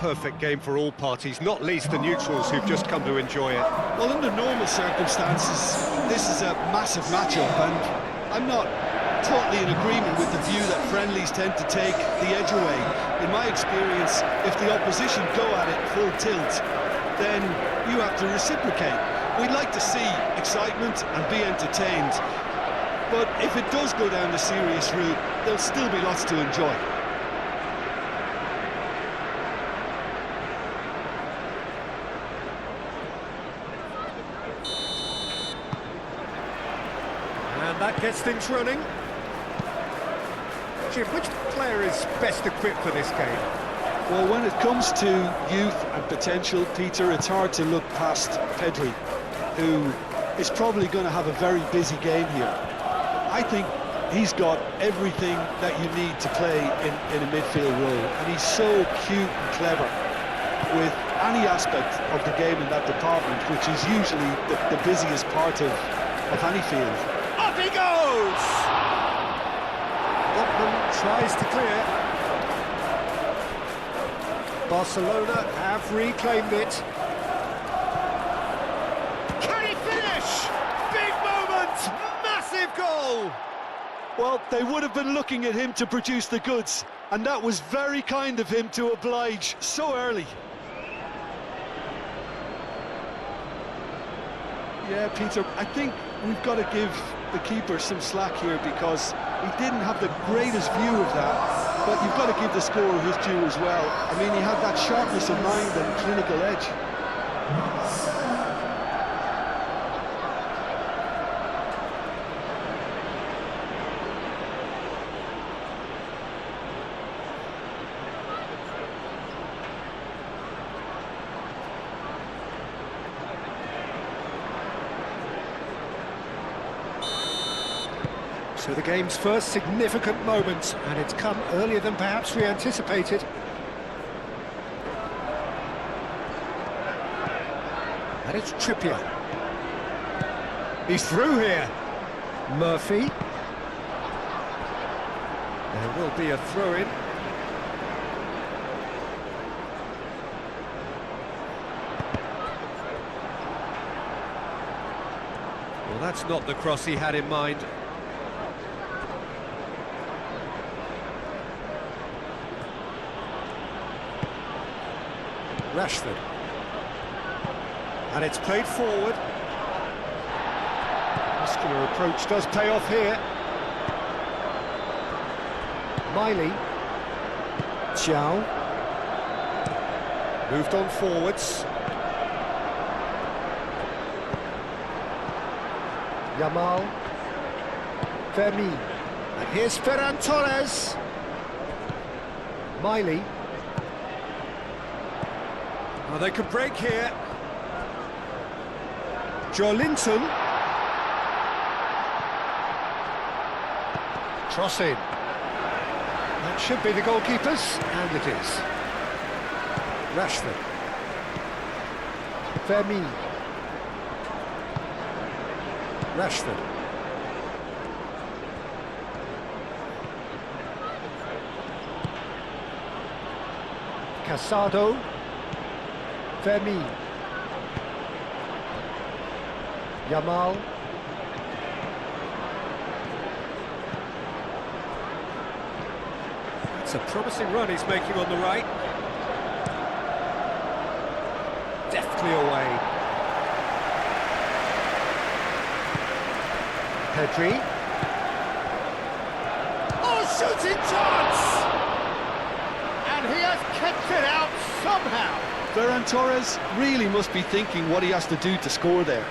perfect game for all parties, not least the neutrals who've just come to enjoy it. Well, under normal circumstances, this is a massive matchup, and I'm not totally in agreement with the view that friendlies tend to take the edge away. In my experience, if the opposition go at it full tilt, then you have to reciprocate. We'd like to see excitement and be entertained, but if it does go down the serious route, there'll still be lots to enjoy. And that gets things running. Jim, which player is best equipped for this game? Well, when it comes to youth and potential, Peter, it's hard to look past Pedri, who is probably going to have a very busy game here. I think he's got everything that you need to play in a midfield role, and he's so cute and clever with any aspect of the game in that department, which is usually the busiest part of any field. Up he goes! Botman tries to clear. Barcelona have reclaimed it. Can he finish? Big moment! Massive goal! Well, they would have been looking at him to produce the goods, and that was very kind of him to oblige so early. Yeah, Peter, I think we've got to give the keeper some slack here, because he didn't have the greatest view of that, but you've got to give the scorer his due as well. I mean, he had that sharpness of mind and clinical edge. So the game's first significant moment, and it's come earlier than perhaps we anticipated. And it's Trippier. He's through here. Murphy. There will be a throw-in. Well, that's not the cross he had in mind. Rashford. And it's played forward. Muscular approach does pay off here. Miley. Chow. Moved on forwards. Yamal. Fermi. And here's Ferran Torres. Miley. Oh, they could break here. Joelinton. Cross in. That should be the goalkeepers, and it is. Rashford. Fermi. Rashford. Casado. Fermi. Yamal. It's a promising run he's making on the right. Deftly away. Pedri. Oh, shooting chance! And he has kept it out somehow. Ferran Torres really must be thinking what he has to do to score there.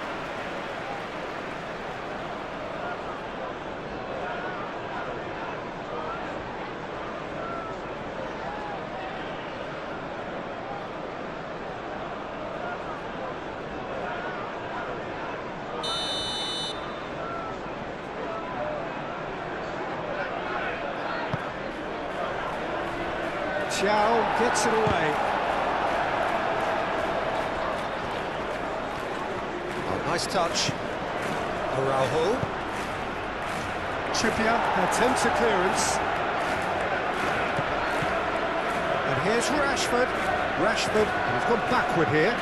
Chow gets it away. Nice touch. Araujo. Trippier attempts a clearance. And here's Rashford. Rashford, he's gone backward here.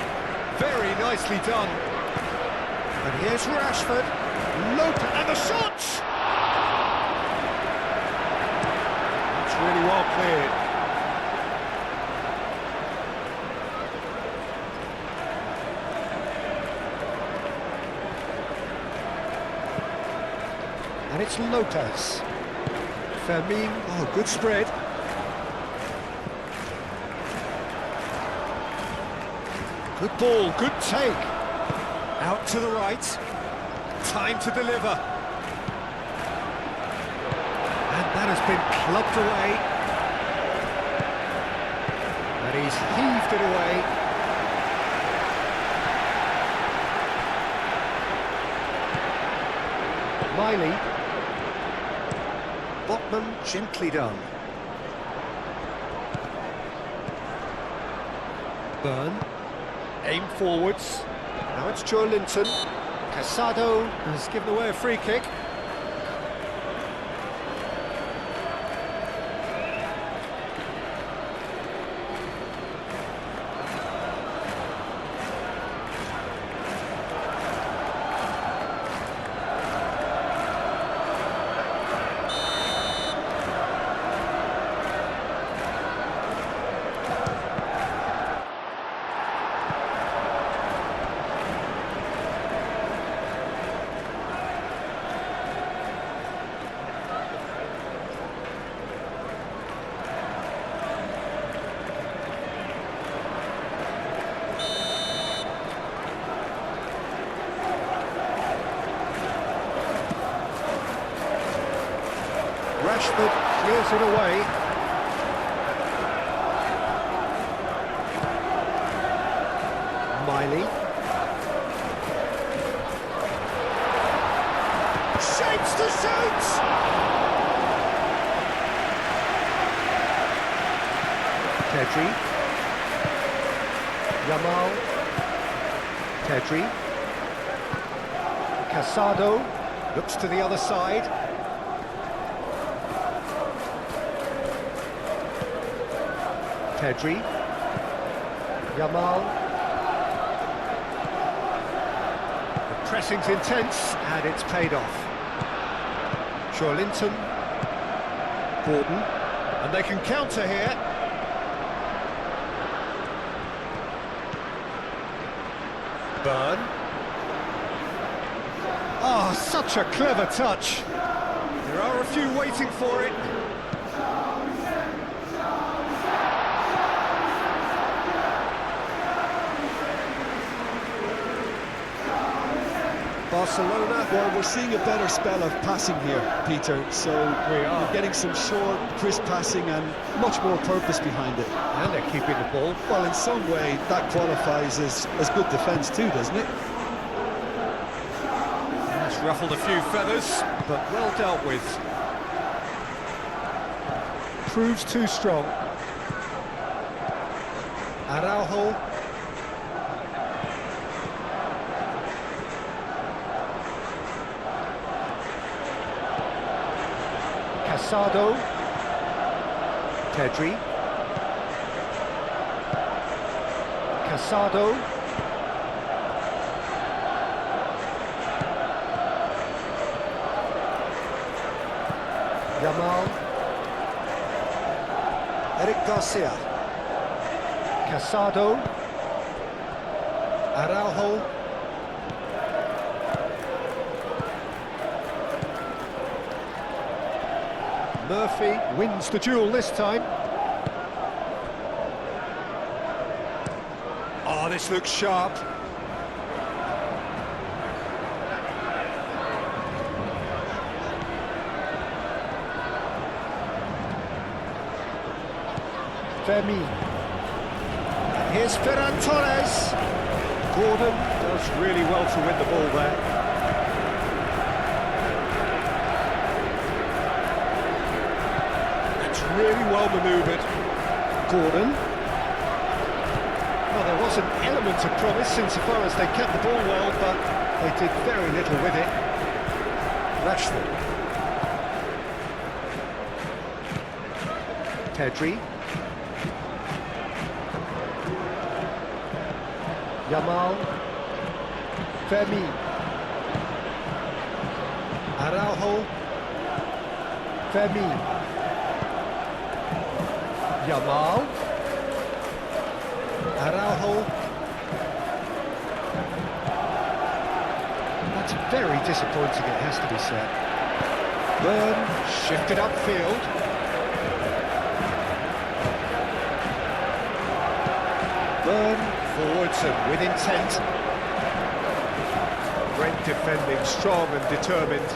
Very nicely done. And here's Rashford. Lope, and the shots! That's really well cleared. And it's Lopez. Fermin, oh, good spread. Good ball, good take. Out to the right. Time to deliver. And that has been clubbed away. And he's heaved it away. Miley. Botman, gently done. Byrne. Aim forwards. Now it's Joe Linton. Casado has given away a free kick. Rashford clears it away. Miley. Shapes to shoot! Pedri. Yamal. Pedri. Casado looks to the other side. Pedri, Yamal. The pressing's intense and it's paid off. Linton, Gordon, and they can counter here. Byrne. Oh, such a clever touch. There are a few waiting for it. Barcelona. Well, we're seeing a better spell of passing here, Peter, so we're getting some short, crisp passing and much more purpose behind it. And they're keeping the ball. Well, in some way, that qualifies as good defence too, doesn't it? It's ruffled a few feathers, but well dealt with. Proves too strong. Araujo. Casado, Pedri, Casado, Yamal, Eric Garcia, Casado, Araujo, Murphy wins the duel this time. Oh, this looks sharp. Fermin. And here's Ferran Torres. Gordon does really well to win the ball there. Really well manoeuvred. Gordon. Well, there was an element of promise insofar as they kept the ball well, but they did very little with it. Rashford. Pedri. Yamal. Fermi. Araujo. Fermi. Yamal. Araujo. That's very disappointing, it has to be said. Burn shifted upfield. Burn forwards and with intent. Great defending, strong and determined.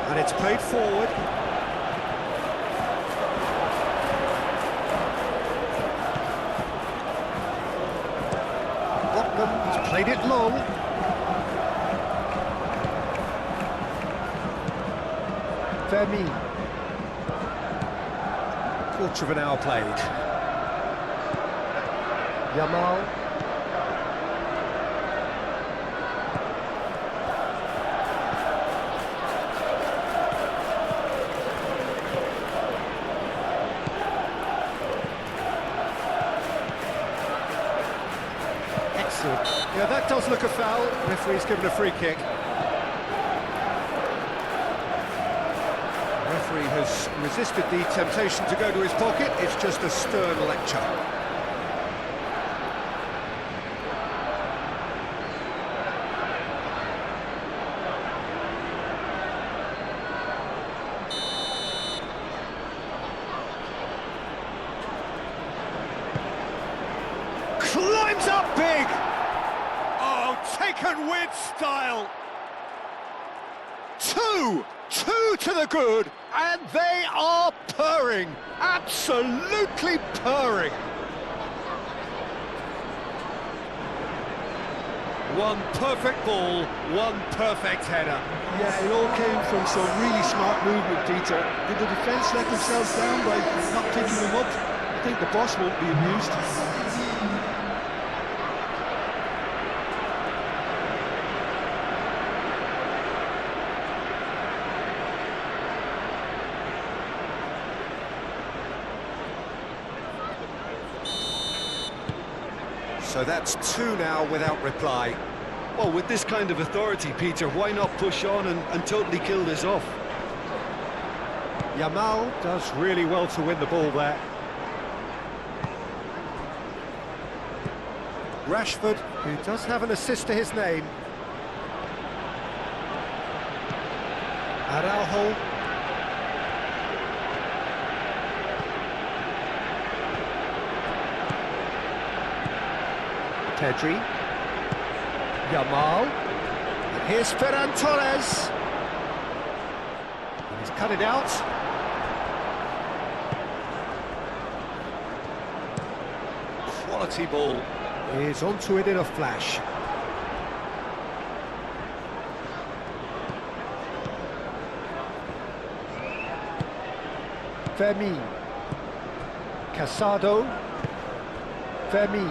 And it's played forward. He's played it long. Fermi. Quarter of an hour played. Yamal. Excellent. Yeah, that does look a foul. Referee's given a free kick. The referee has resisted the temptation to go to his pocket. It's just a stern lecture. Climbs up big! Oh, taken with style! Two to the good, and they are purring, absolutely purring. One perfect ball, one perfect header. Yeah, it all came from some really smart movement, Peter. Did the defence let themselves down by not picking them up? I think the boss won't be amused. So that's two now without reply. Well, with this kind of authority, Peter, why not push on and totally kill this off? Yamal does really well to win the ball there. Rashford, who does have an assist to his name. Araujo. Pedri. Yamal. And here's Ferran Torres. And he's cut it out. Quality ball. He's onto it in a flash. Fermi. Casado. Fermi.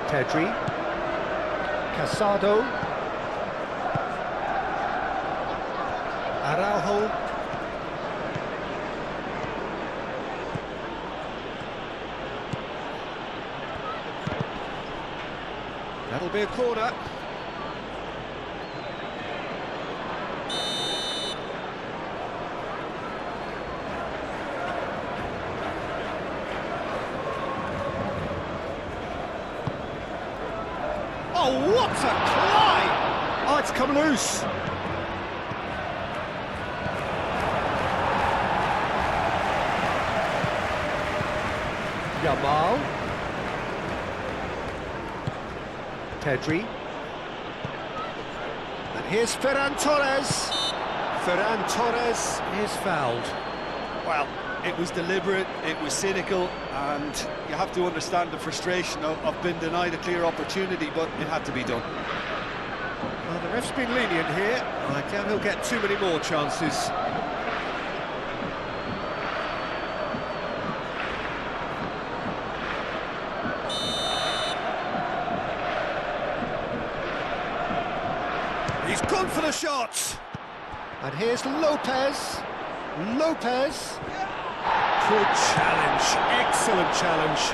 Pedri. Casado. Araujo. That'll be a corner. Oh, what a climb! Oh, it's come loose. Yamal. Pedri. And here's Ferran Torres. Ferran Torres is fouled. Well, it was deliberate, it was cynical, and you have to understand the frustration of being denied a clear opportunity, but it had to be done. Well, the ref's been lenient here. I doubt he'll get too many more chances. He's gone for the shot. And here's Lopez. Lopez. Good challenge, excellent challenge.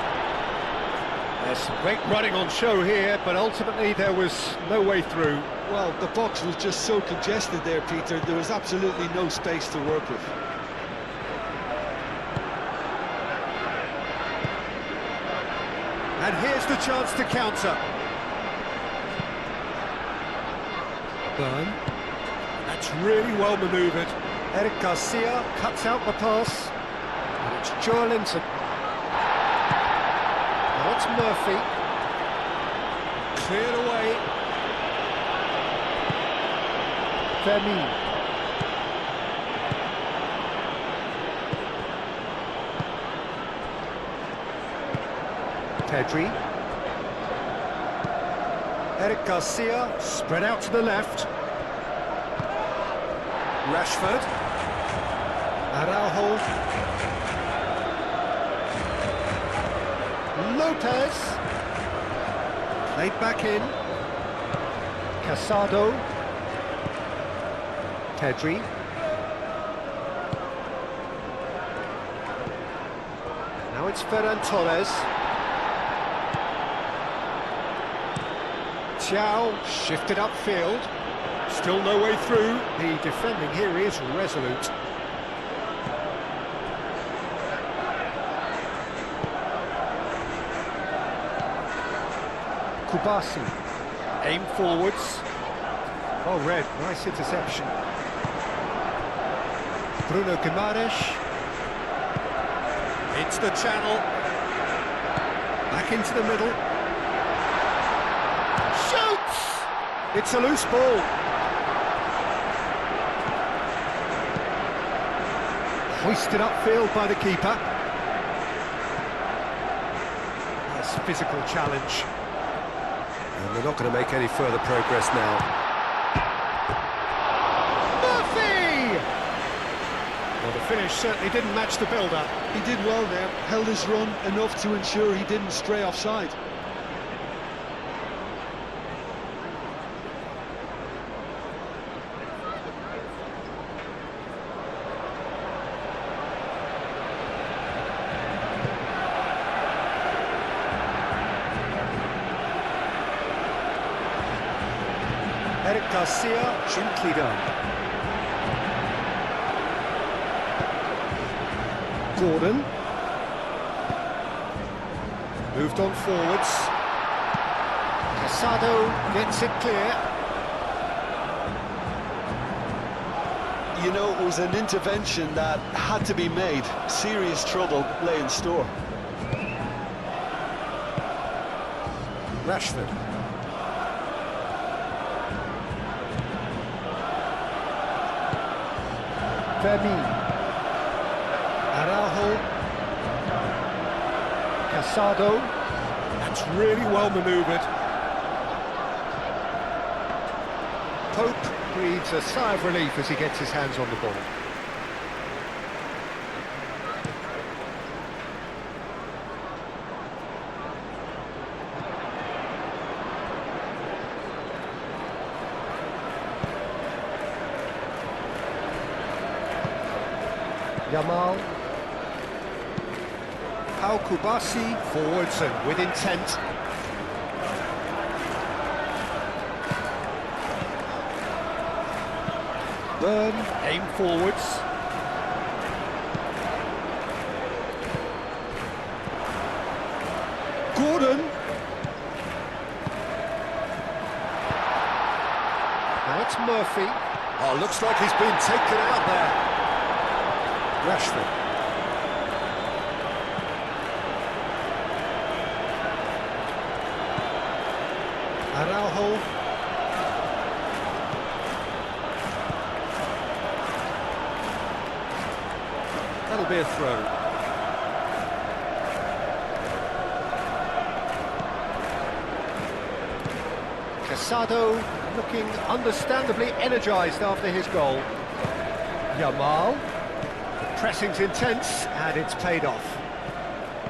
There's some great running on show here, but ultimately there was no way through. Well, the box was just so congested there, Peter. There was absolutely no space to work with. And here's the chance to counter. Burn. That's really well manoeuvred. Eric Garcia cuts out the pass. And it's Joelinton. Now it's Murphy. Cleared away. Fermin. Pedri. Eric Garcia spread out to the left. Rashford. Araujo. Lopez. Played back in. Casado. Pedri. Now it's Ferran Torres. Thiaw shifted upfield. Still no way through. The defending here is resolute. Kubasi. Aim forwards. Oh, Red, nice interception. Bruno Guimaraes. It's the channel. Back into the middle. Shoots! It's a loose ball. Hoisted upfield by the keeper. Nice physical challenge. And they're not going to make any further progress now. Murphy! Well, the finish certainly didn't match the build-up. He did well there, held his run enough to ensure he didn't stray offside. Eric Garcia, gently done. Gordon. Moved on forwards. Casado gets it clear. You know, it was an intervention that had to be made. Serious trouble lay in store. Rashford. Fermin. Araujo. Casado. That's really well manoeuvred. Pope breathes a sigh of relief as he gets his hands on the ball. Yamal. Pau Kubasi forwards and with intent. Burn, aim forwards. Gordon. Now it's Murphy. Oh, looks like he's been taken out there. Rashford. Araujo. That'll be a throw. Casado looking understandably energised after his goal. Yamal. Pressing's intense, and it's paid off.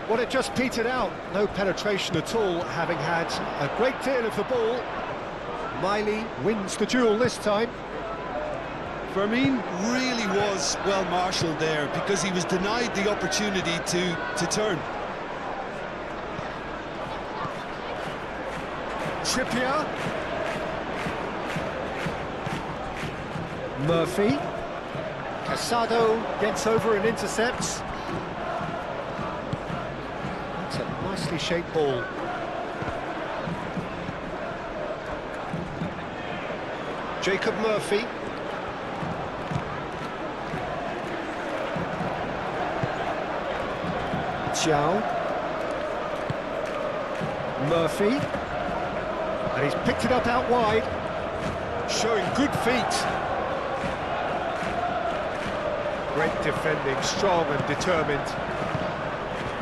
Well, it just petered out. No penetration at all, having had a great deal of the ball. Miley wins the duel this time. Firmin really was well marshalled there because he was denied the opportunity to turn. Trippier. Murphy. Casado gets over and intercepts. That's a nicely shaped ball. Jacob Murphy. Xiao. Murphy. And he's picked it up out wide. Showing good feet. Great defending, strong and determined.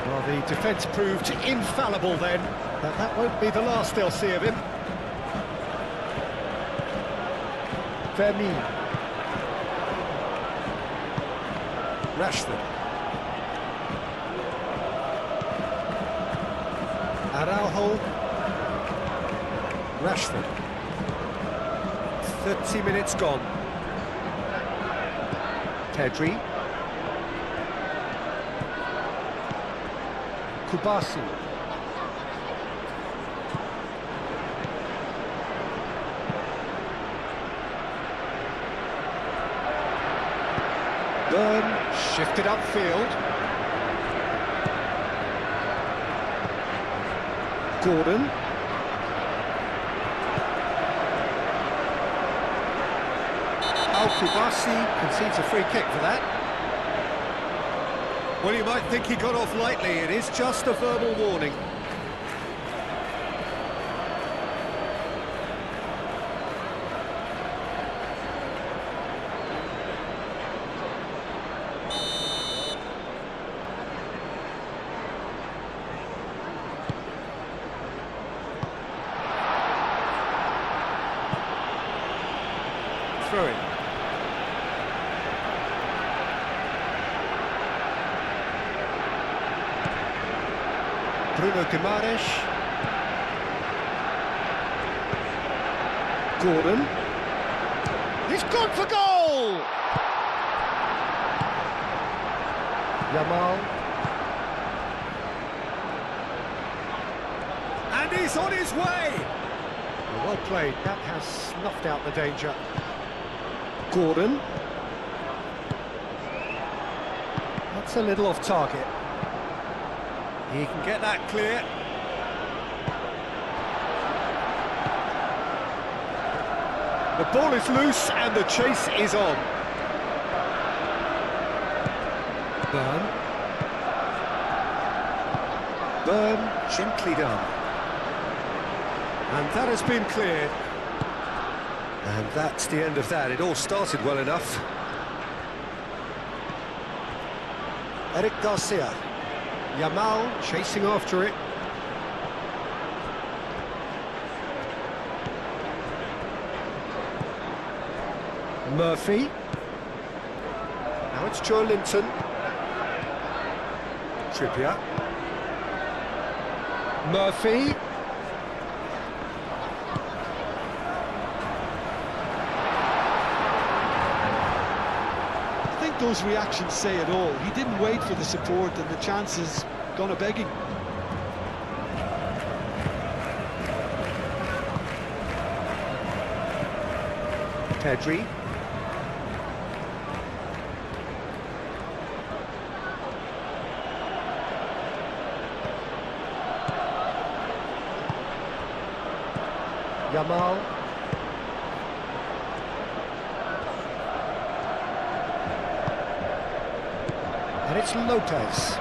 Well, the defence proved infallible then, but that won't be the last they'll see of him. Fermin. Rashford. Araujo. Rashford. 30 minutes gone. Pedri. Kubasi. Byrne shifted upfield. Gordon. Kubasi concedes a free kick for that. Well, you might think he got off lightly. It is just a verbal warning. Throw-in. Bruno Guimaraes. Gordon. He's gone for goal! Yamal. And he's on his way! Well played, that has snuffed out the danger. Gordon. That's a little off target. He can get that clear. The ball is loose and the chase is on. Byrne gently done. And that has been cleared. And that's the end of that. It all started well enough. Eric Garcia. Yamal chasing after it. Murphy. Now it's Joe Linton. Trippier. Murphy. I think those reactions say it all. He didn't wait for the support and the chances gone a-begging. Pedri. Yamal. And it's Lopez.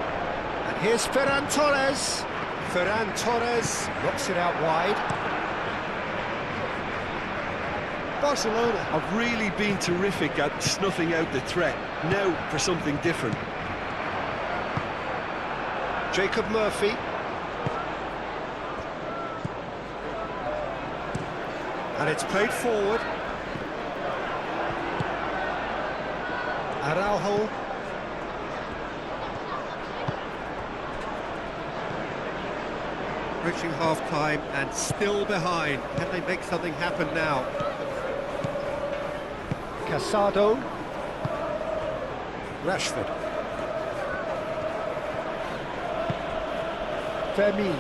And here's Ferran Torres. Ferran Torres knocks it out wide. Barcelona have really been terrific at snuffing out the threat. Now for something different. Jacob Murphy. And it's played forward. Araujo. Approaching half-time and still behind. Can they make something happen now? Casado. Rashford. Fermin.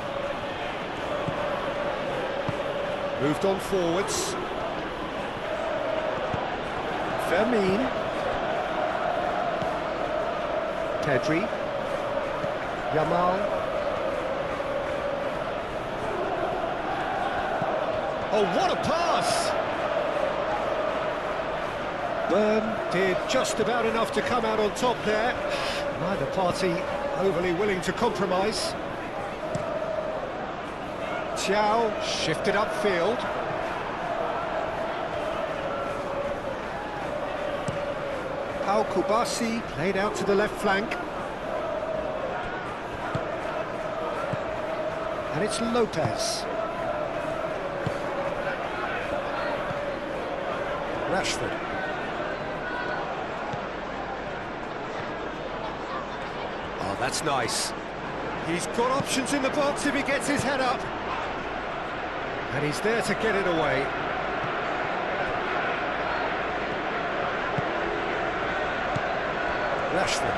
Moved on forwards. Fermin. Pedri. Yamal. Oh, what a pass! Byrne did just about enough to come out on top there. Neither party overly willing to compromise. Thiaw shifted upfield. Pau Kubasi played out to the left flank. And it's Lopez. Rashford. Oh, that's nice. He's got options in the box if he gets his head up. And he's there to get it away. Rashford.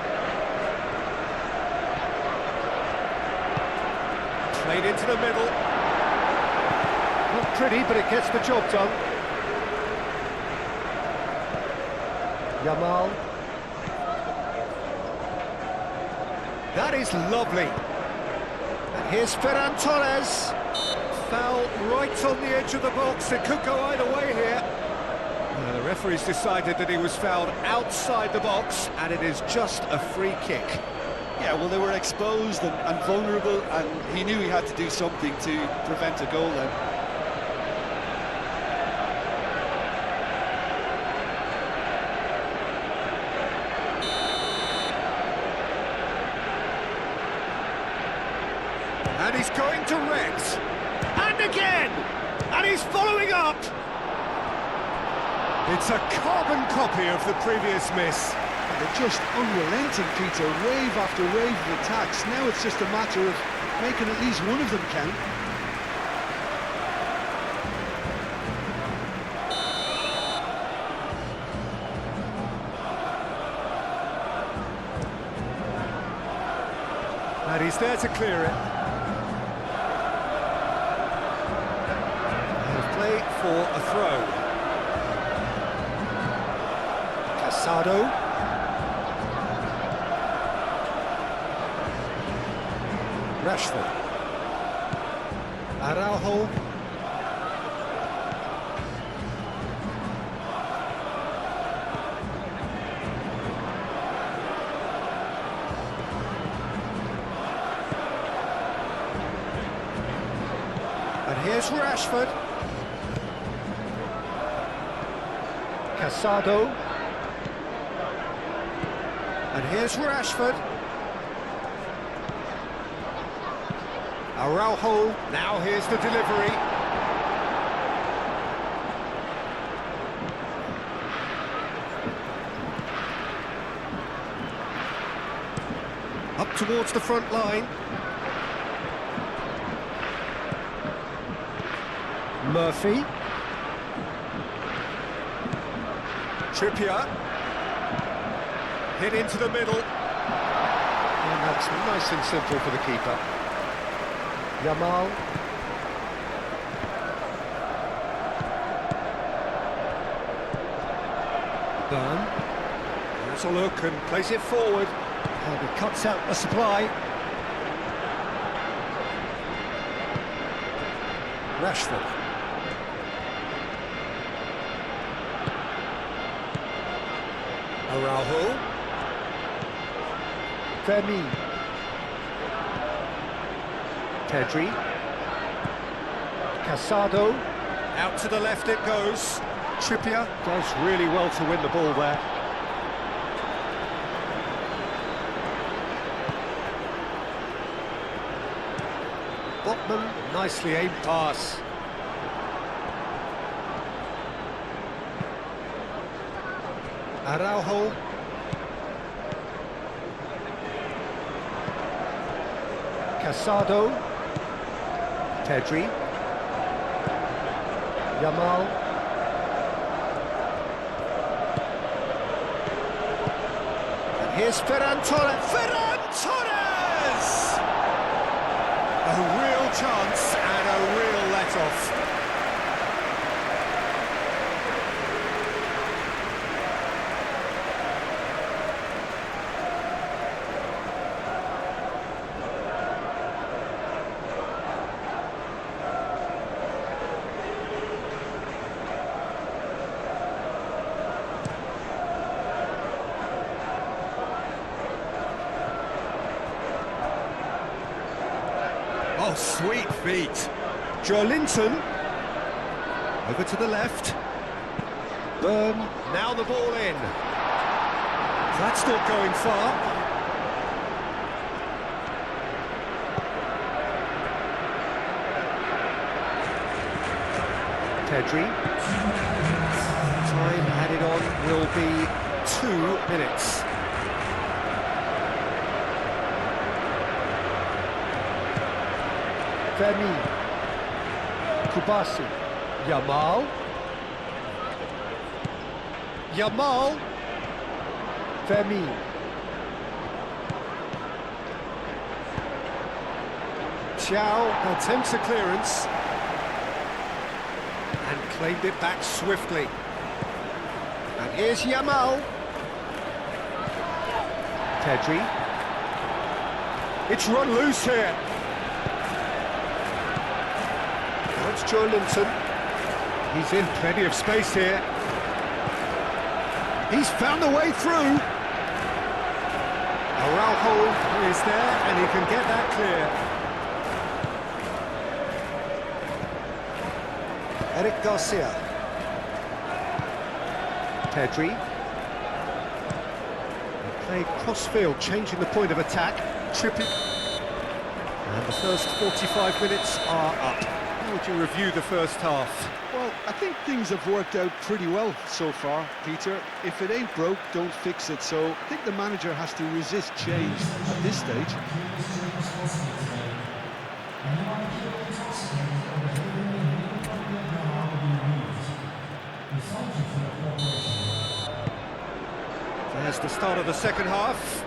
Played into the middle. Not pretty, but it gets the job done. Yamal. That is lovely. And here's Ferran Torres. Foul right on the edge of the box. It could go either way here. The referee's decided that he was fouled outside the box, and it is just a free kick. Yeah, well, they were exposed and vulnerable, and he knew he had to do something to prevent a goal then. And he's going direct. And again! And he's following up! It's a carbon copy of the previous miss. They're just unrelenting, Peter, wave after wave of attacks. Now it's just a matter of making at least one of them count. And he's there to clear it. And play for a throw. Casado. Rashford. Araujo. And here's Rashford. Casado. And here's Rashford. Araujo, now here's the delivery. Up towards the front line. Murphy. Trippier. Hit into the middle. And that's nice and simple for the keeper. Yamal. Byrne. Has a look and plays it forward. And he cuts out the supply. Rashford. Araujo. Fermin. Pedri. Casado. Out to the left it goes. Trippier does really well to win the ball there. Botman, nicely aimed pass. Araujo. Casado. Pedri. Yamal. And here's Ferran Torres. Ferran Torres! A real chance and a real let-off. Oh, sweet feet. Joelinton. Over to the left. Burn. Now the ball in. That's not going far. Pedri. Time added on will be 2 minutes. Femi, Kubasi, Yamal, Femi, Thiaw attempts a clearance and claimed it back swiftly. And here's Yamal. Pedri. It's run loose here. That's Joelinton. He's in plenty of space here. He's found a way through. Araujo is there and he can get that clear. Eric Garcia. Pedri. They played cross-field, changing the point of attack. Trippy. And the first 45 minutes are up. How would you review the first half? Well, I think things have worked out pretty well so far, Peter. If it ain't broke, don't fix it. So I think the manager has to resist change at this stage. There's the start of the second half.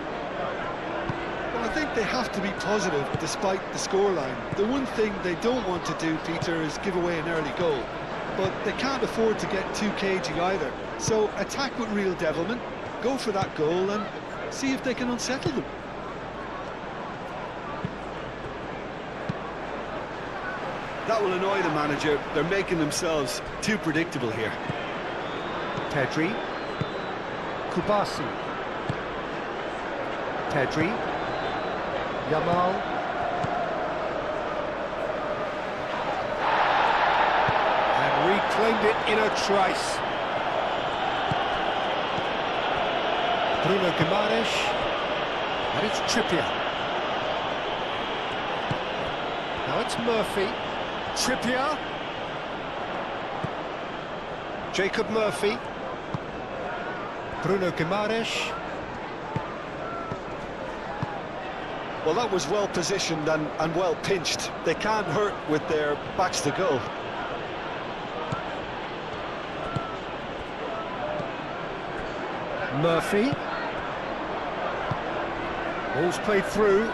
Well, I think they have to be positive despite the scoreline. The one thing they don't want to do, Peter, is give away an early goal. But they can't afford to get too cagey either. So attack with real devilment, go for that goal and see if they can unsettle them. That will annoy the manager. They're making themselves too predictable here. Pedri. Kubasi. Pedri. Yamal. And reclaimed it in a trice. Bruno Guimaraes. And it's Trippier. Now it's Murphy. Trippier. Jacob Murphy. Bruno Guimaraes. Well, that was well positioned and well pinched. They can't hurt with their backs to goal. Murphy. Ball's played through.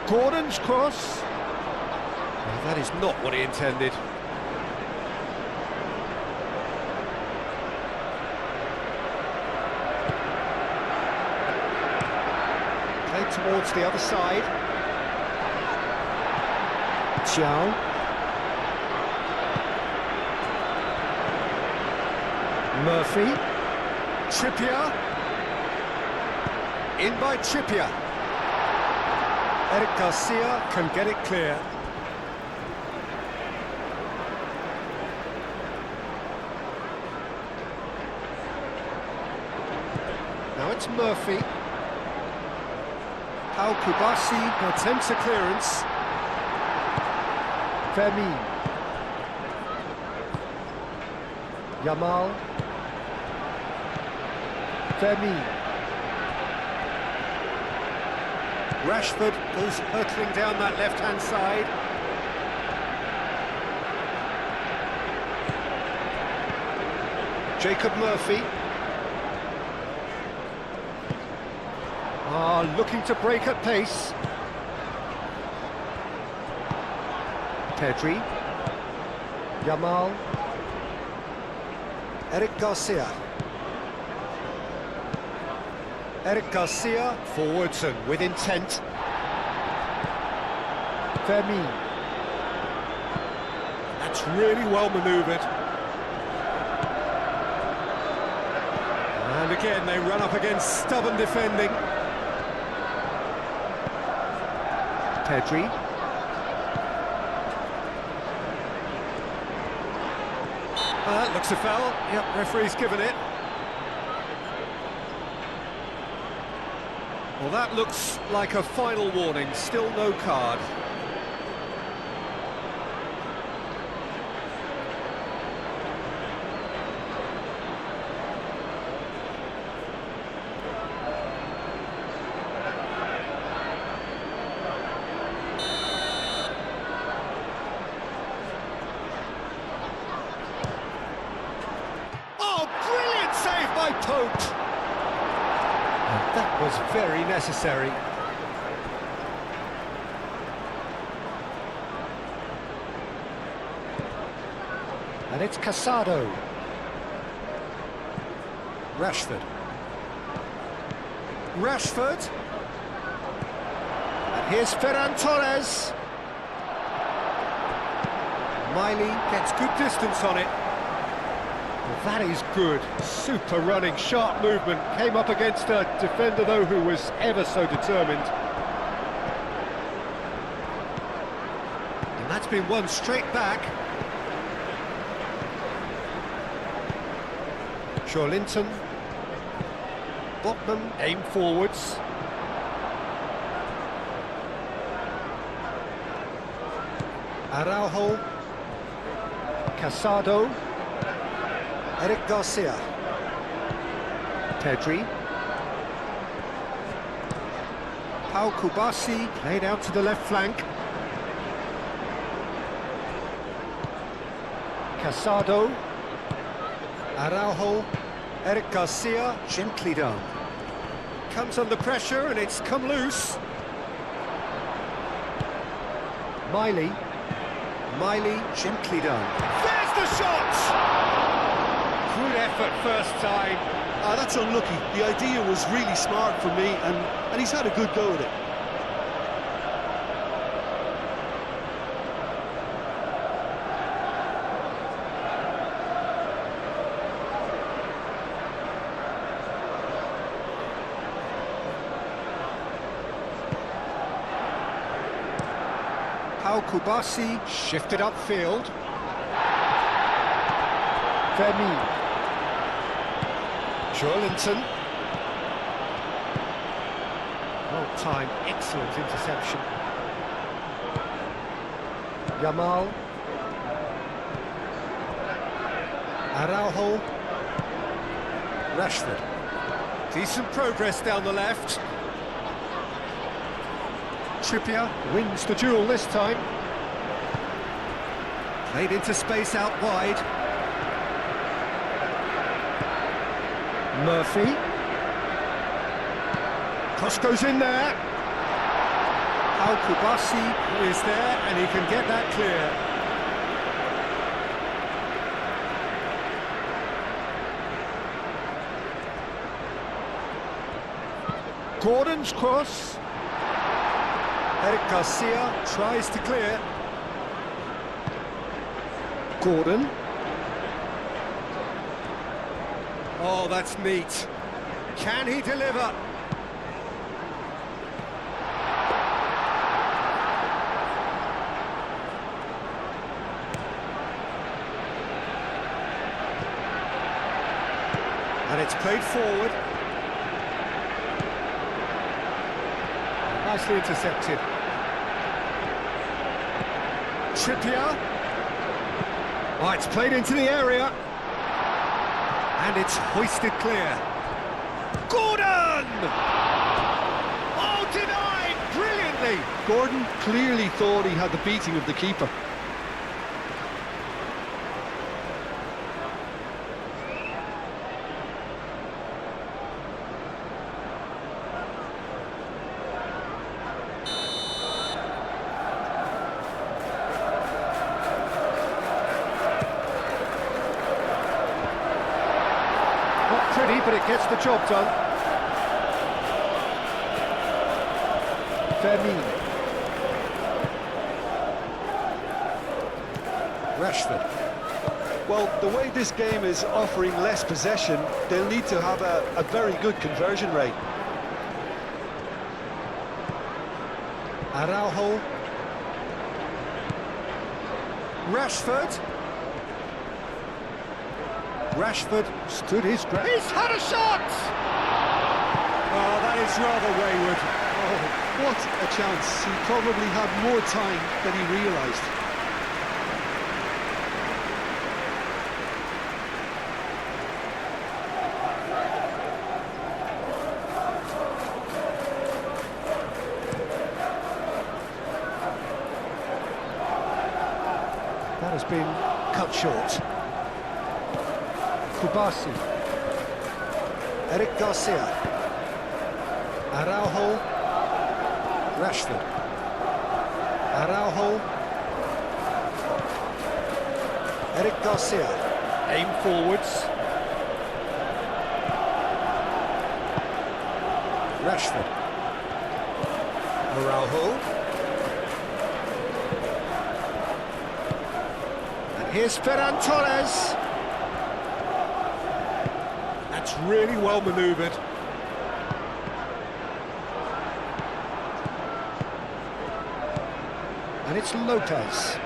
Gordon's cross. Well, that is not what he intended. Played towards the other side. Thiaw. Murphy. Trippier. In by Trippier. Eric Garcia can get it clear. Now it's Murphy. Pau Kubasi attempts a clearance. Fermin. Yamal. Fermin. Rashford goes hurtling down that left-hand side. Jacob Murphy. Looking to break at pace. Pedri. Yamal. Eric Garcia. Eric Garcia, forwards and with intent. Fermin. That's really well manoeuvred. And again, they run up against stubborn defending. Pedri. Looks a foul. Yep, referee's given it. Well, that looks like a final warning. Still no card. By Pope. That was very necessary. And it's Casado. Rashford. Rashford. And here's Ferran Torres. Miley gets good distance on it. That is good. Super running, sharp movement. Came up against a defender, though, who was ever so determined. And that's been won straight back. Linton. Botman aim forwards. Araujo. Casado. Eric Garcia. Pedri. Pau Kubasi played out to the left flank. Casado. Araujo. Eric Garcia, gently done. Comes under pressure and it's come loose. Miley. Miley, gently done. There's the shot! Good effort first time. That's unlucky. The idea was really smart for me, and he's had a good go at it. Pau Kubasi shifted upfield. Fermin. Linton. Well timed, excellent interception. Yamal. Araujo. Rashford. Decent progress down the left. Trippier wins the duel this time. Played into space out wide. Murphy. Cross goes in there. Al Kubasi is there and he can get that clear. Gordon's cross. Eric Garcia tries to clear. Gordon. Oh, that's neat. Can he deliver? And it's played forward. Nicely intercepted. Trippier. Oh, it's played into the area. And it's hoisted clear. Gordon! Oh, denied brilliantly! Gordon clearly thought he had the beating of the keeper. pretty, but it gets the job done. Fermin. Rashford. Well, the way this game is offering less possession, they'll need to have a very good conversion rate. Araujo. Rashford. Rashford stood his ground. He's had a shot! Oh, that is rather wayward. Oh, what a chance. He probably had more time than he realised. That has been cut short. Kubasi. Eric Garcia. Araujo. Rashford. Araujo. Eric Garcia. Aim forwards. Rashford. Araujo. Here's Ferran Torres. That's really well manoeuvred. And it's Lopez.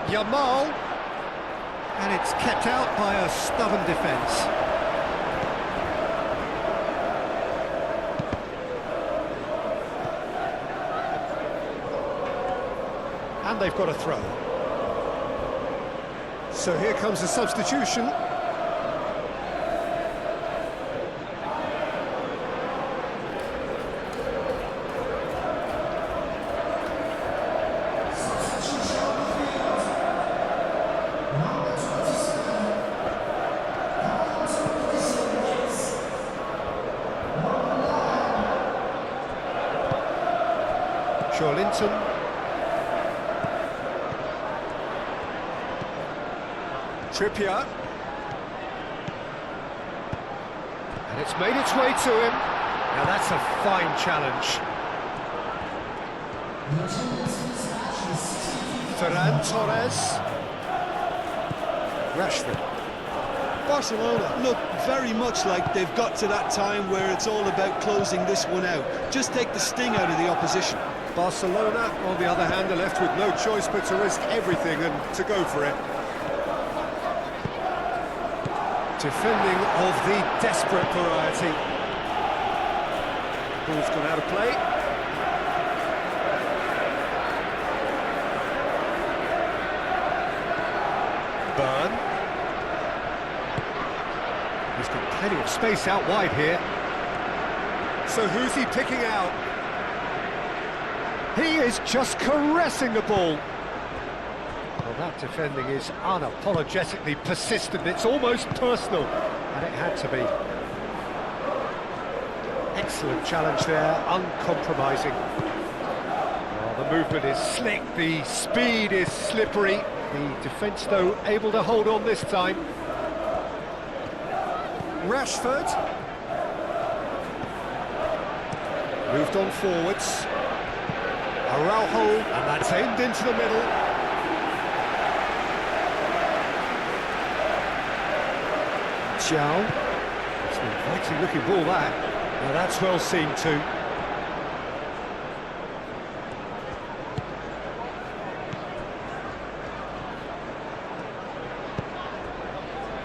Yamal. And it's kept out by a stubborn defence. And they've got a throw. So here comes the substitution. Linton. Trippier. And it's made its way to him. Now that's a fine challenge. Ferran Torres. Rashford. Barcelona look very much like they've got to that time where it's all about closing this one out. Just take the sting out of the opposition. Barcelona, on the other hand, are left with no choice but to risk everything and to go for it. Defending of the desperate variety. Ball's gone out of play. Burn. He's got plenty of space out wide here. So who's he picking out? He is just caressing the ball. Well, that defending is unapologetically persistent. It's almost personal, and it had to be. Excellent challenge there, uncompromising. Oh, the movement is slick, the speed is slippery. The defence, though, able to hold on this time. Rashford. Moved on forwards. Araujo, and that's aimed into the middle. Xiao. It's an inviting looking ball, that. Now that's well seen too.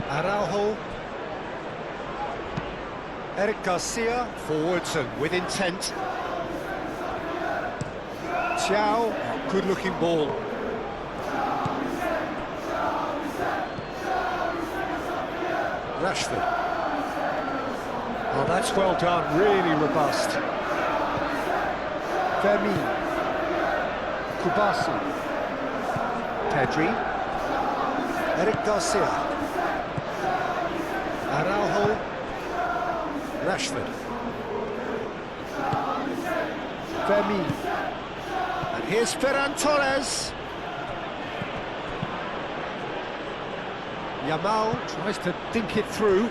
Araujo. Eric Garcia, forwards and with intent. Xiao, good looking ball. Rashford. Oh, that's well done, really robust. Fermin. Kubasi. Pedri. Eric Garcia. Araujo. Rashford. Fermin. And here's Ferran Torres. Yamal tries to dink it through.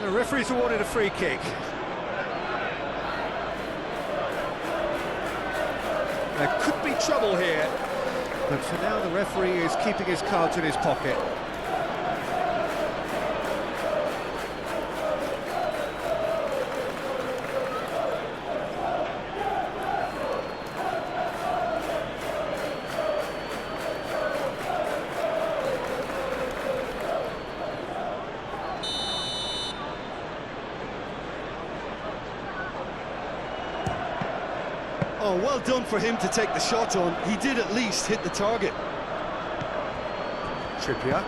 The referee's awarded a free kick. There could be trouble here, but for now the referee is keeping his cards in his pocket. Oh, well done for him to take the shot on. He did at least hit the target. Trippier.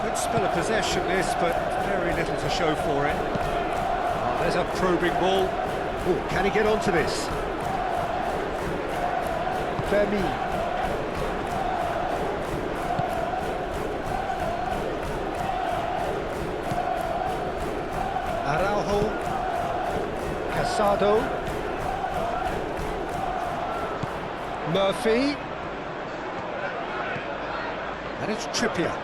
Good spell of possession this, but very little to show for it. Oh, there's a probing ball. Oh, can he get onto this? Femi. Araujo. Casado. Murphy. And it's Trippier.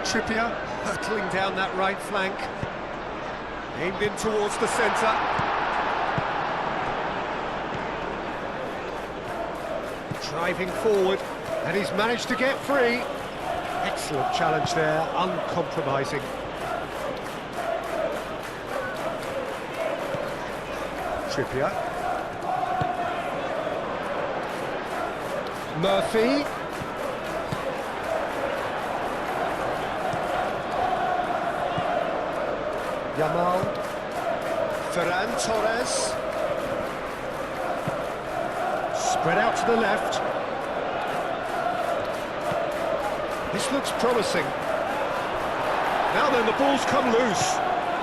Trippier hurtling down that right flank. Aimed in towards the centre. Driving forward, and he's managed to get free. Excellent challenge there, uncompromising. Trippier. Murphy. Yamal. Ferran Torres. Spread out to the left. This looks promising. Now then, the ball's come loose.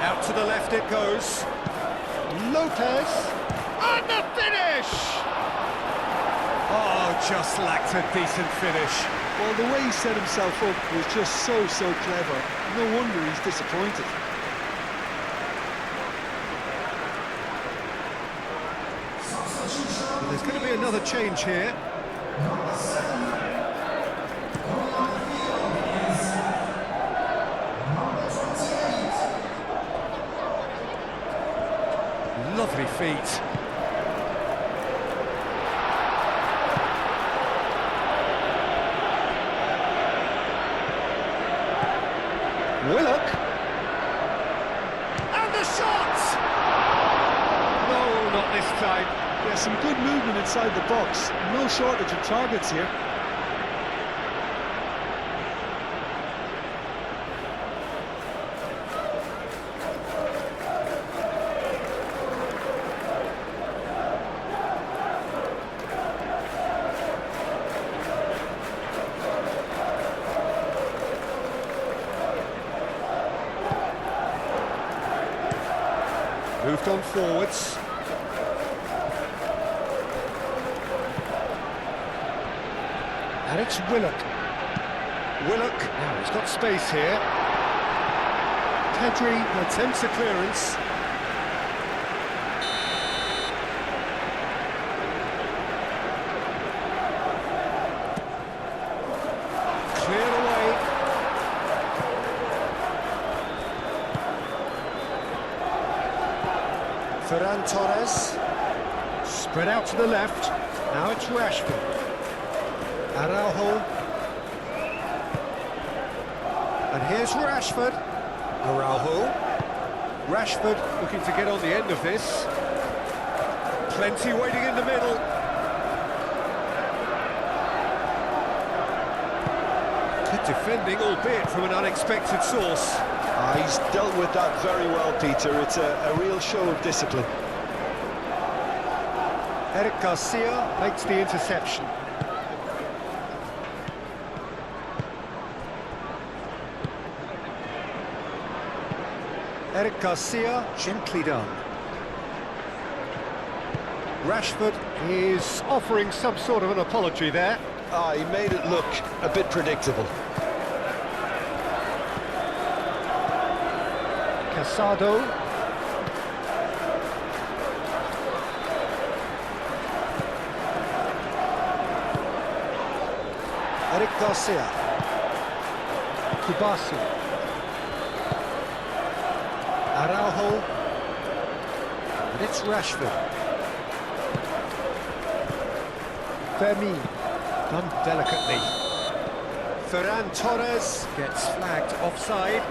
Out to the left it goes. Lopez, and the finish! Oh, just lacked a decent finish. Well, the way he set himself up was just so clever. No wonder he's disappointed. Well, there's going to be another change here. Lovely feet. Willock. And the shot! No, not this time. Yeah, some good movement inside the box. No shortage of targets here. Moved on forwards. And it's Willock. Willock, now he's got space here. Pedri attempts a clearance. Cleared away. Ferran Torres. Spread out to the left. Now it's Rashford. Araujo. And here's Rashford. Araujo. Rashford looking to get on the end of this. Plenty waiting in the middle. Good defending, albeit from an unexpected source. He's dealt with that very well, Peter. It's a real show of discipline. Eric Garcia makes the interception. Eric Garcia, gently done. Rashford is offering some sort of an apology there. He made it look a bit predictable. Casado. Garcia. Kubasi. Araujo. And it's Rashford. Fermin. Done delicately. Ferran Torres gets flagged offside.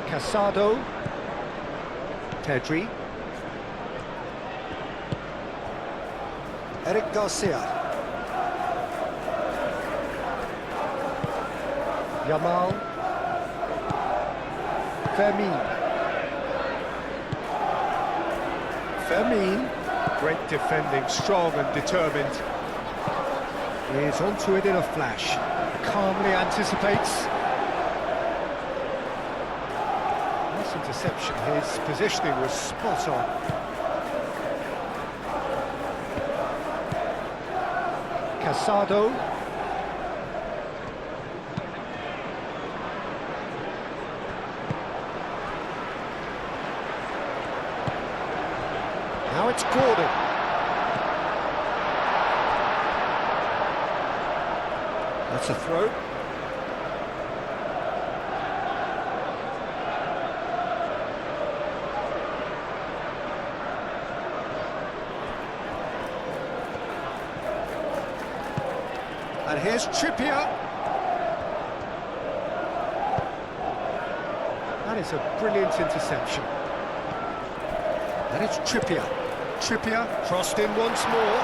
Casado. Pedri. Eric Garcia. Yamal. Fermin. Great defending, strong and determined. He's onto it in a flash. Calmly anticipates. Nice interception. His positioning was spot on. Casado. Now it's Gordon. That's a throw. And here's Trippier. That is a brilliant interception. And it's Trippier. Trippier crossed in once more.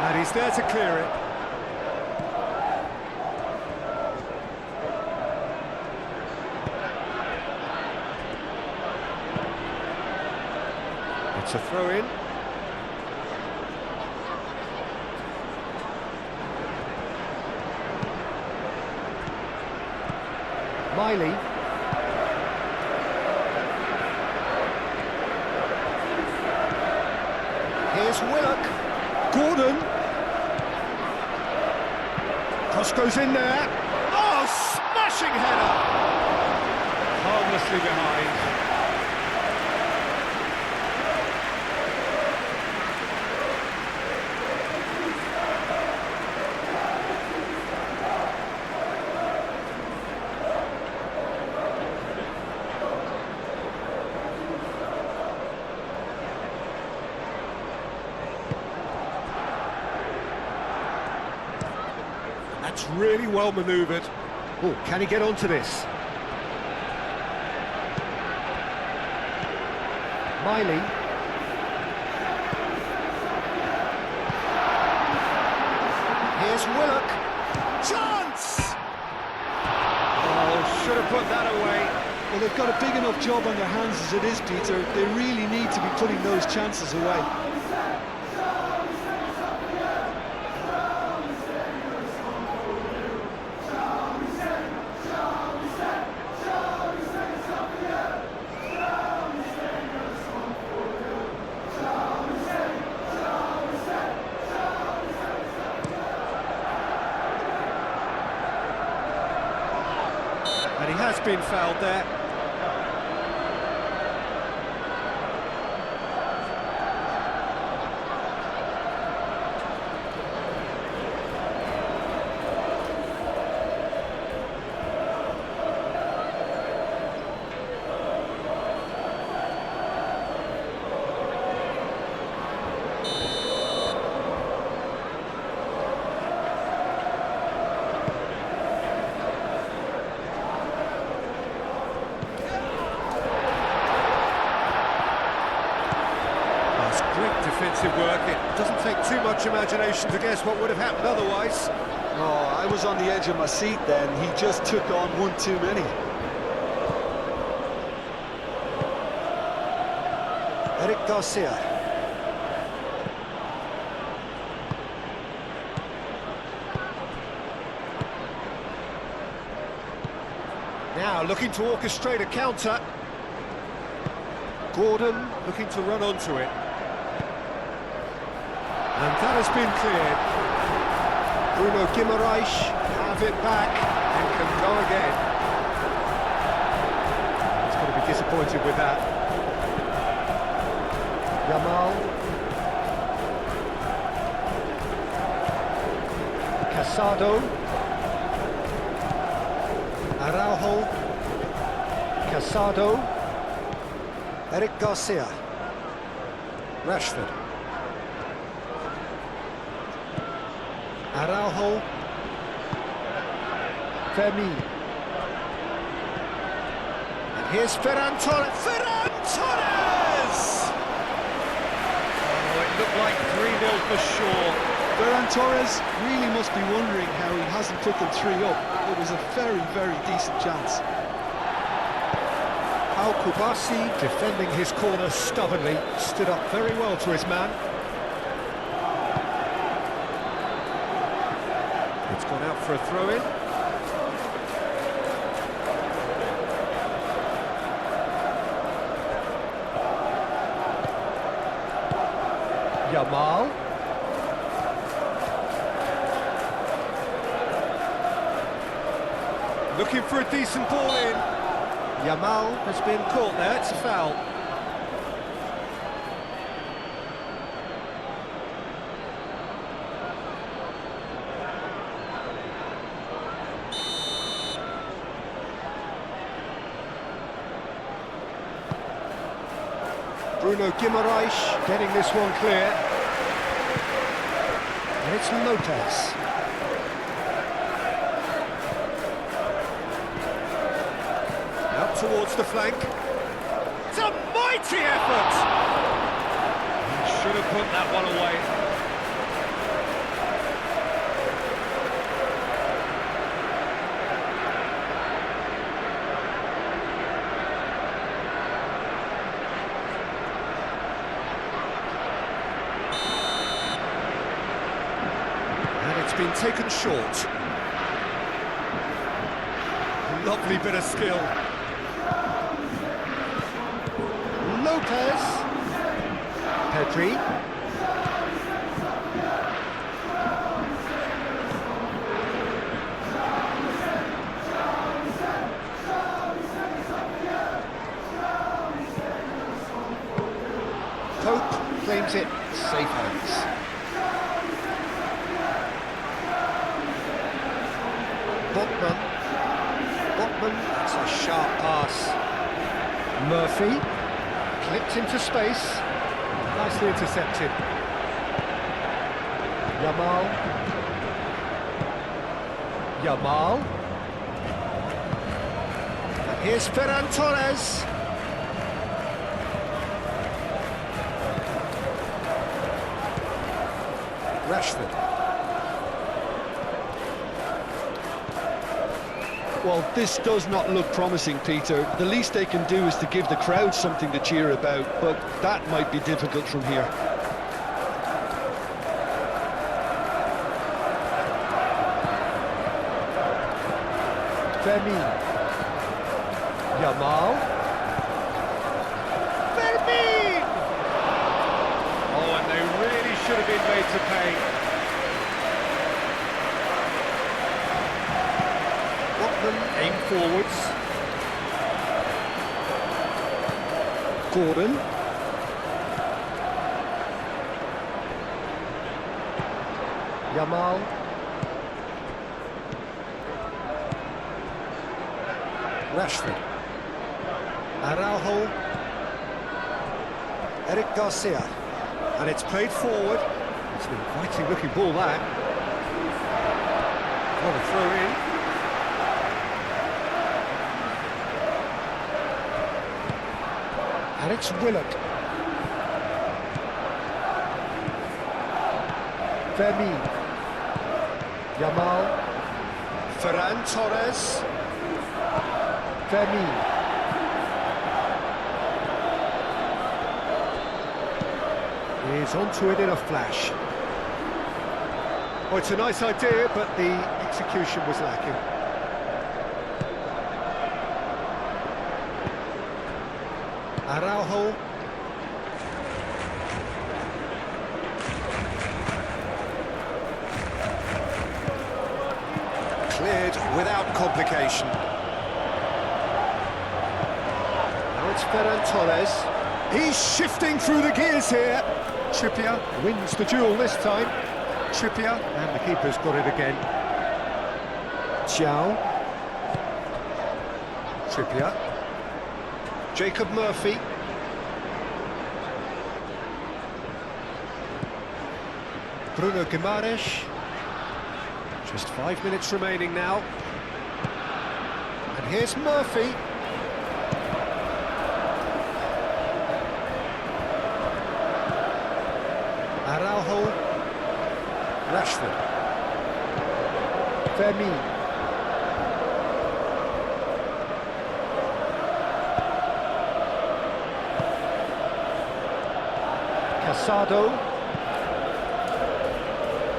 And he's there to clear it. It's a throw-in. Miley. Here's Willock. Gordon. Cross goes in there. Oh, smashing header! Harmlessly behind. That's really well manoeuvred. Oh, can he get onto this? Miley. Here's Willock. Chance! Oh, should have put that away. Well, they've got a big enough job on their hands as it is, Peter. They really need to be putting those chances away. And he has been fouled there. Great defensive work. It doesn't take too much imagination to guess what would have happened otherwise. Oh, I was on the edge of my seat then. He just took on one too many. Eric Garcia. Now looking to orchestrate a counter. Gordon looking to run onto it. And that has been cleared. Bruno Guimaraes have it back and can go again. He's going to be disappointed with that. Yamal. Casado. Araujo. Casado. Eric Garcia. Rashford. Araujo. Fermin. And here's Ferran Torres. Ferran Torres! Oh, it looked like 3-0 for sure. Ferran Torres really must be wondering how he hasn't put them 3 up. It was a very, very decent chance. Al Kubasi, defending his corner stubbornly, stood up very well to his man. It's gone out for a throw-in. Yamal. Looking for a decent ball in. Yamal has been caught there, it's a foul. Bruno Guimaraes getting this one clear. And it's Lopez. Up towards the flank. It's a mighty effort! He should have put that one away. And it's been taken short. Lovely bit of skill. Lopez. Pedri. Pope claims it, safe hands. Botman. That's a sharp pass. Murphy. Clipped into space, nicely intercepted. Yamal. And here's Ferran Torres. Rashford. Well, this does not look promising, Peter. The least they can do is to give the crowd something to cheer about, but that might be difficult from here. Fermin. Yamal. Fermin! Oh, and they really should have been made to pay. Aim forwards. Gordon. Yamal. Rashford. Araujo. Eric Garcia. And it's played forward. It's an inviting looking ball, that. What a throw in. And it's Willock. Fermin. Yamal. Ferran Torres. Fermin. He's onto it in a flash. Well, it's a nice idea, but the execution was lacking. Araujo. complication. Now it's Ferran Torres. He's shifting through the gears here. Trippier wins the duel this time. Trippier, and the keeper's got it again. Thiaw. Trippier. Jacob Murphy. Bruno Guimaraes. Just 5 minutes remaining now. And here's Murphy. Araujo. Rashford. Fermin.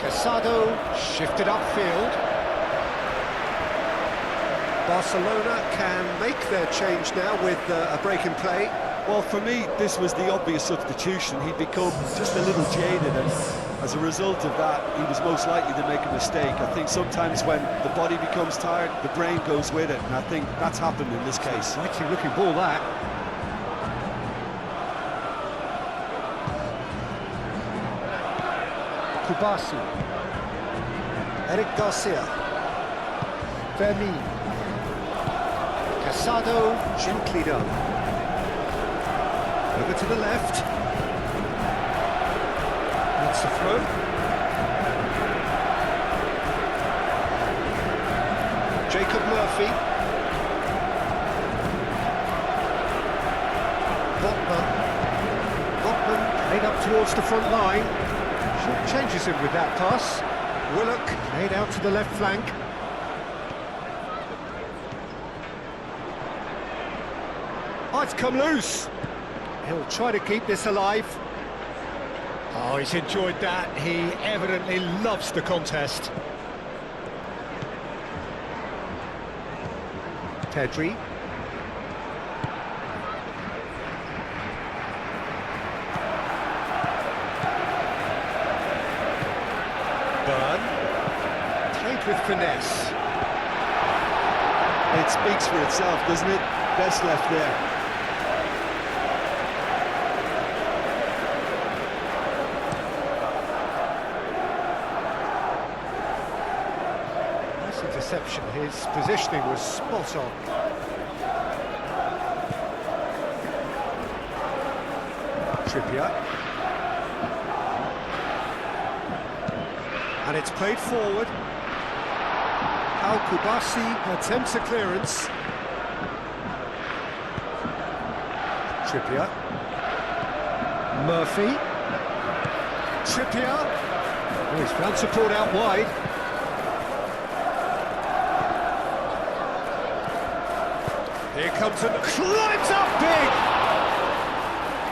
Casado shifted upfield. Barcelona can make their change now with a break in play. Well, for me, this was the obvious substitution. He'd become just a little jaded, and as a result of that, he was most likely to make a mistake. I think sometimes when the body becomes tired, the brain goes with it, and I think that's happened in this case. Exciting looking ball, that. Kubasi. Eric Garcia. Fermin. Casado, gently done. Over to the left. That's the throw. Jacob Murphy. Botman played up towards the front line. Changes him with that pass. Willock made out to the left flank. Oh, it's come loose. He'll try to keep this alive. Oh, he's enjoyed that. He evidently loves the contest. Pedri. Played with finesse. It speaks for itself, doesn't it? Best left there. Nice interception. His positioning was spot on. Trippier. And it's played forward. Kubasi attempts a clearance. Trippier. Murphy. Trippier. Oh, he's found support out wide. Here comes and climbs up big!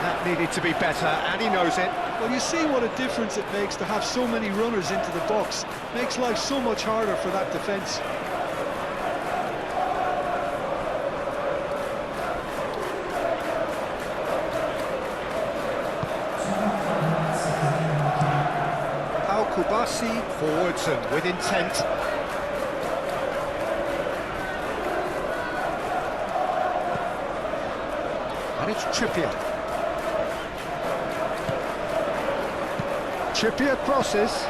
That needed to be better, and he knows it. Well, you see what a difference it makes to have so many runners into the box. Makes life so much harder for that defence. Kubasi forwards and with intent. And it's Trippier. Trippier crosses.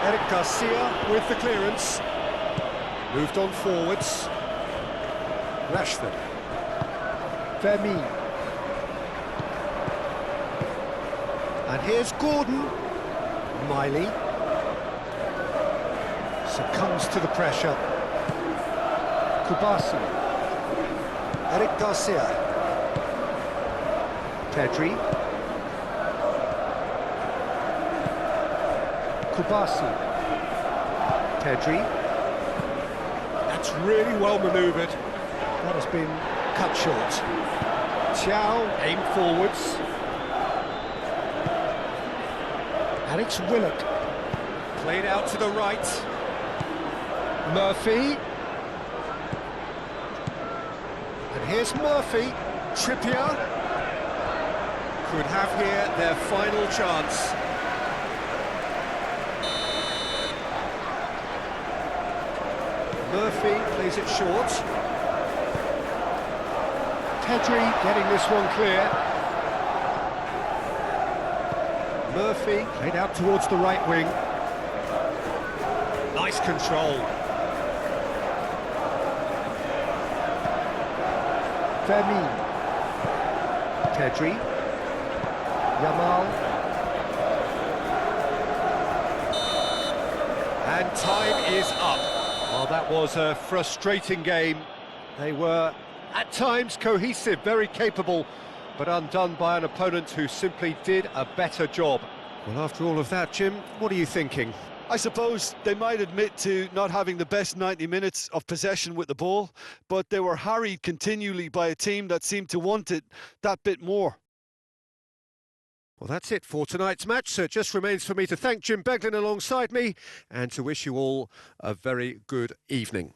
Eric Garcia with the clearance. Moved on forwards. Rashford. Fermin. And here's Gordon. Miley succumbs to the pressure. Kubasi. Eric Garcia. Pedri. Kubasi. Pedri. That's really well manoeuvred. That has been cut short. Thiaw aim forwards. And it's Willock. Played out to the right. Murphy. And here's Murphy. Trippier. Could have here their final chance. Murphy plays it short. Pedri getting this one clear. Murphy played out towards the right wing. Nice control. Fermin. Pedri. Yamal. And time is up. Well, that was a frustrating game. They were, at times, cohesive, very capable, but undone by an opponent who simply did a better job. Well, after all of that, Jim, what are you thinking? I suppose they might admit to not having the best 90 minutes of possession with the ball, but they were harried continually by a team that seemed to want it that bit more. Well, that's it for tonight's match, so it just remains for me to thank Jim Beglin alongside me and to wish you all a very good evening.